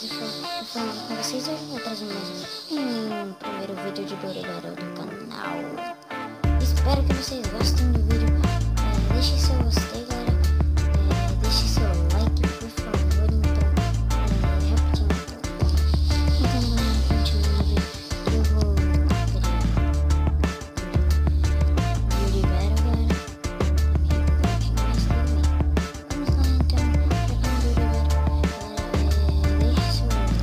e falando com vocês. Hoje eu vou trazer mais um primeiro vídeo de Dorigaro do canal. Espero que vocês gostem do vídeo. Deixe seu gostei, galera. Deixe seu like, por favor. Então, rapidinho. Então, continuando o vídeo, eu vou Dorigaro, galera. Vamos lá, então. Jogando Dorigaro. Deixe seu like.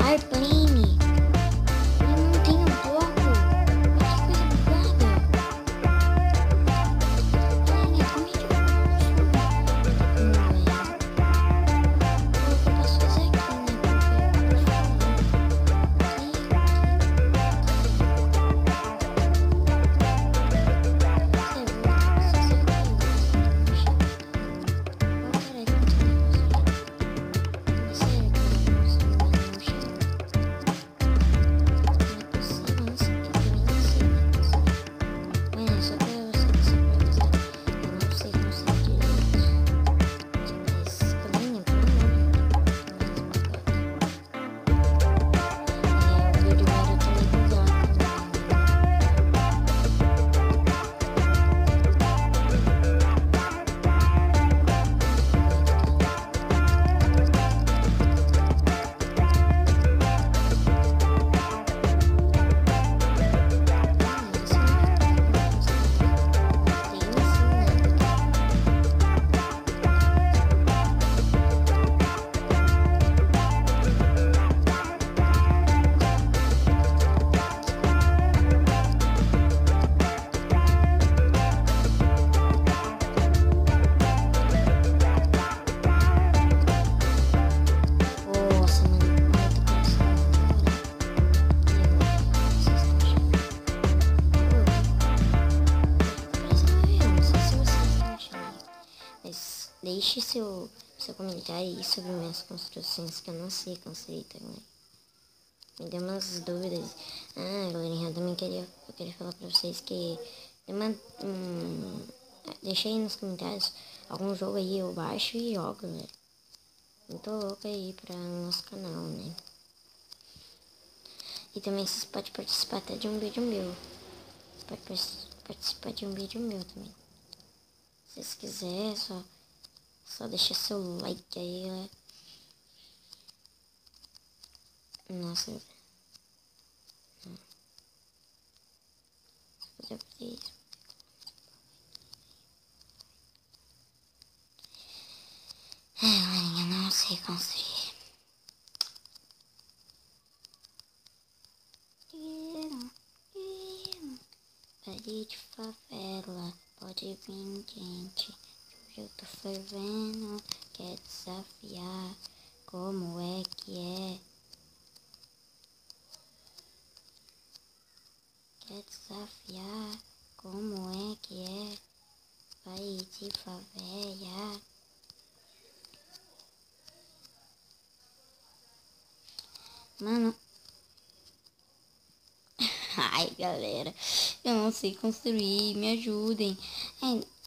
Airplane, ele não tem um bloco. Que coisa bugada. Olha, como é que eu posso fazer aqui, né? Deixe seu comentário aí sobre minhas construções, que eu não sei construir, tá, galera? Me deu umas dúvidas. Galerinha, eu também queria falar pra vocês que deixa aí nos comentários algum jogo aí, eu baixo e jogo, galera. Muito louco aí pra nosso canal, né? E também vocês podem participar até de um vídeo meu. Pode participar de um vídeo meu também. Se vocês quiserem, só deixa seu like aí, né? Nossa. Vou fazer isso. Eu não sei construir. Parede de favela, pode vir, gente. Eu tô fervendo, quer desafiar, como é que é? Quer desafiar, como é que é? Vai de favela. Mano. Ai, galera, eu não sei construir, me ajudem.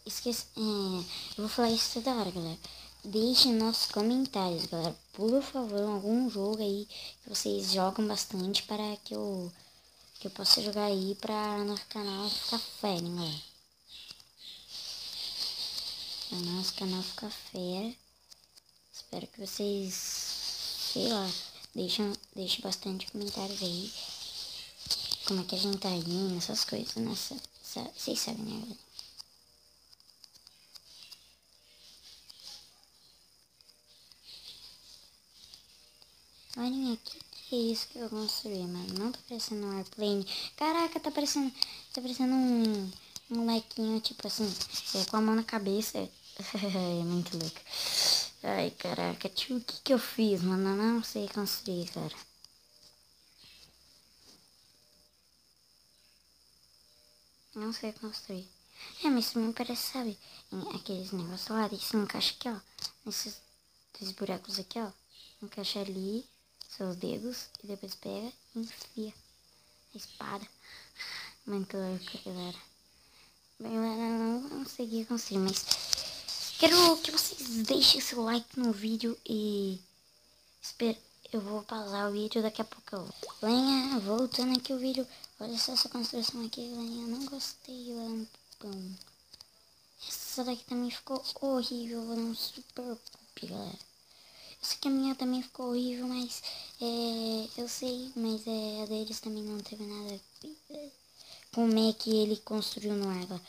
Esqueci, eu vou falar isso toda hora, galera. Deixem nos comentários, galera, por favor, algum jogo aí que vocês jogam bastante para que eu possa jogar aí para nosso canal ficar fera, hein, galera. Para nosso canal ficar fera. Espero que vocês, sei lá, deixem bastante comentários aí. Como é que a gente tá indo, essas coisas, né? Vocês sabem, né, galera? Olhem aqui, que é isso que eu construí, mano. Não tá parecendo um airplane. Caraca, tá parecendo um molequinho, tipo assim, com a mão na cabeça. É muito louco. Ai, caraca, tio, o que eu fiz, mano? Eu não sei construir, cara. Não sei construir. Mas isso me parece, sabe, aqueles negócios lá, isso encaixa aqui, ó. Nesses buracos aqui, ó. Encaixa ali seus dedos e depois pega e enfia a espada. Muito louco, galera. Bem, galera, não consegui construir, mas quero que vocês deixem seu like no vídeo e espero. Eu vou pausar o vídeo, daqui a pouco eu volto. Lenha, voltando aqui o vídeo. Olha só essa construção aqui, Lenha. Eu não gostei, lampão. Essa daqui também ficou horrível. Vou dar um super poop, galera. Eu sei que a minha também ficou horrível, mas eu sei, mas a deles também não teve nada. Como é que ele construiu no ar, galera?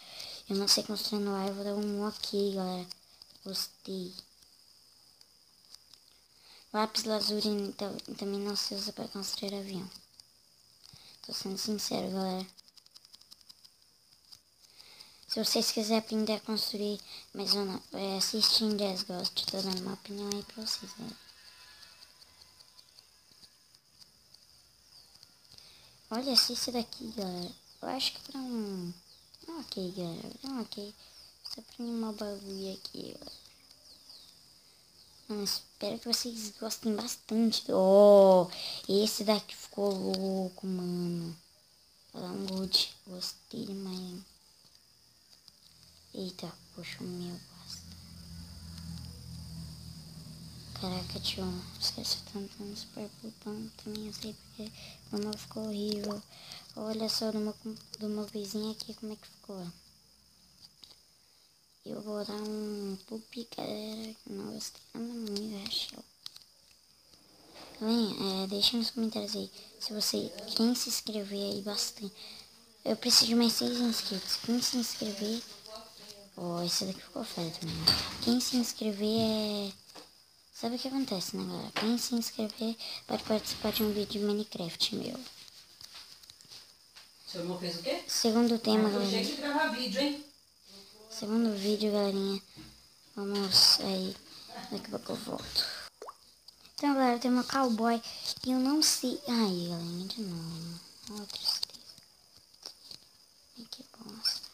Eu não sei construir no ar, eu vou dar um ok, galera. Gostei. Lápis lazuli também não se usa para construir avião. Tô sendo sincero, galera. Se vocês quiserem aprender a construir, mas eu não, assiste em Jazz Ghost. Tô dando uma opinião aí pra vocês, galera. Olha, assiste daqui, galera. Eu acho que pra um ok, galera. Um ok. Só pra animar o bagulho aqui, galera. Espero que vocês gostem bastante. Oh, esse daqui ficou louco, mano. Falando good. Gostei demais. Eita, poxa, o meu gosta. Caraca, tio. Os caras estão dando super botão também. Eu sei porque o meu ficou horrível. Olha só do meu vizinho aqui como é que ficou. Eu vou dar um pupi, galera. Não gostei nada muito, achou. Galera, deixa nos comentários aí se você quem se inscrever aí bastante. Eu preciso de mais 6 inscritos. Quem se inscrever. Oh, esse daqui ficou feio também. Quem se inscrever sabe o que acontece, né, galera? Quem se inscrever pode participar de um vídeo de Minecraft meu. Seu irmão fez o quê? Segundo tema, galerinha. Achei que gravar vídeo, hein? Segundo vídeo, galerinha. Vamos aí. Daqui a pouco eu volto. Então, galera, tem uma cowboy e eu não sei. Ai, galerinha, de novo. Ó, tristeza. Ai, que bosta.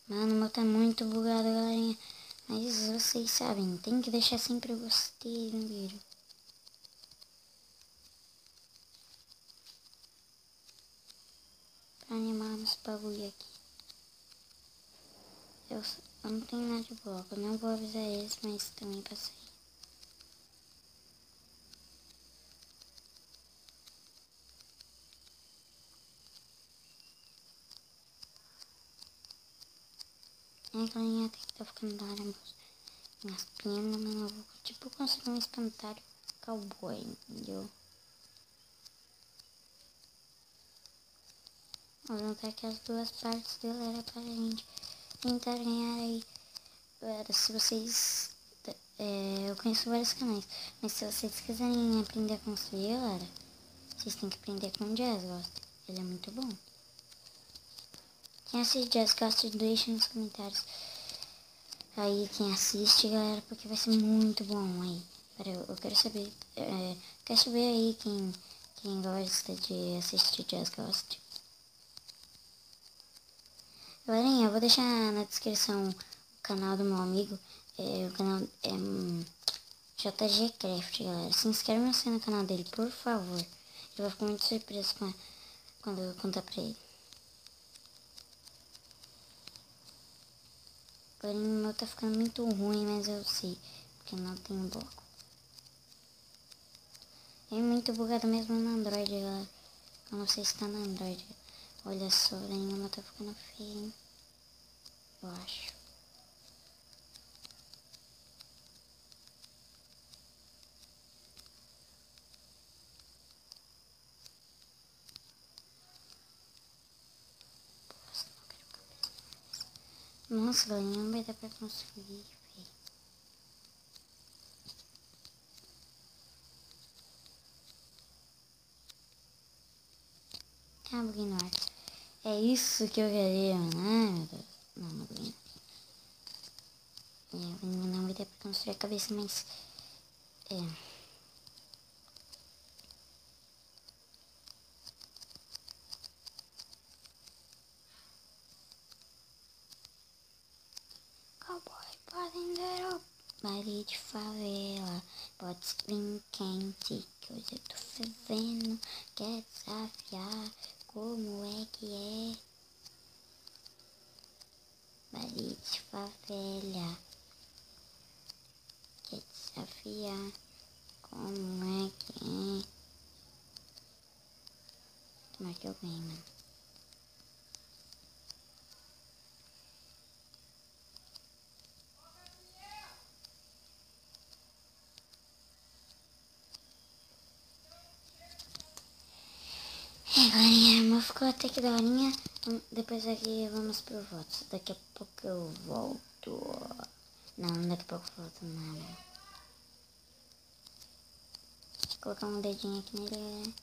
Mano, o meu tá muito bugado, galerinha. Mas vocês sabem, tem que deixar sempre o gostei no vídeo. Pra animar nos bagulho aqui. Eu não tenho nada de bloco, eu não vou avisar eles, mas também passei. Galerinha, até que tá ficando da hora minhas penas, mas eu vou tipo construir um espantalho cowboy, entendeu? Vou juntar aqui as duas partes dela, era pra gente tentar ganhar aí. Galera, se vocês... eu conheço vários canais, mas se vocês quiserem aprender a construir, galera, vocês têm que aprender com o Jazz Ghost. Ele é muito bom. Quem assiste Jazz Ghost, deixa nos comentários aí quem assiste, galera, porque vai ser muito bom aí. Eu quero saber, quero saber aí quem gosta de assistir Jazz Ghost. Galerinha, eu vou deixar na descrição o canal do meu amigo, o canal é JG Craft, galera. Se inscreve no canal dele, por favor. Eu vou ficar muito surpreso quando eu contar pra ele. Galerinha, o meu tá ficando muito ruim, mas eu sei, porque não tem bloco. É muito bugado mesmo no Android, galera. Eu não sei se tá no Android. Olha só, galerinha, o meu tá ficando feio, hein? Eu acho. Nossa, galerinha, não vai dar pra conseguir, velho. Ah, buguei no ar. É isso que eu queria, mano. Ai, meu Deus. Não, não buguei. Não vai dar pra construir a cabeça, mas... fazendeiro, baile de favela, pode vir quente, que hoje eu tô fervendo. Quer desafiar, como é que é? Baile de favela, quer desafiar, como é que é? Tomara que eu ganhe, mano. Galerinha, ficou até que daorinha. Depois aqui vamos pro voto. Daqui a pouco eu volto. Não, daqui a pouco eu volto nada. Vou colocar um dedinho aqui nele,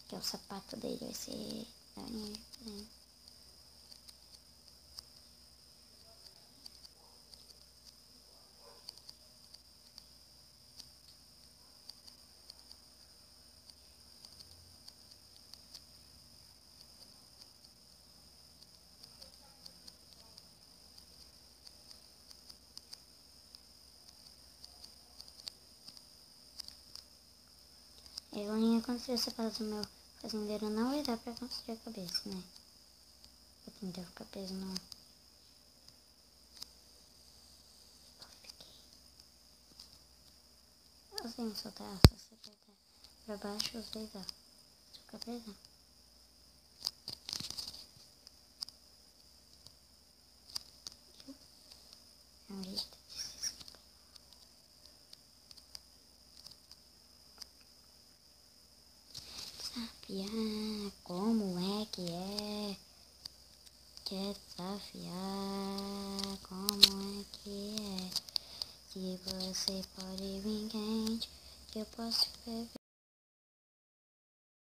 que é o sapato dele, vai ser daorinha. Galerinha, construir o sapato do meu fazendeiro não vai dar pra construir a cabeça, né? Vou tentar ficar preso no... Eu tenho que soltar, só se apertar pra baixo os dois, ó. Se ficar preso. É um jeito de se escapar. Desafiar, como é que é? Quer desafiar, como é que é? Se você pode vir quente, eu posso beber.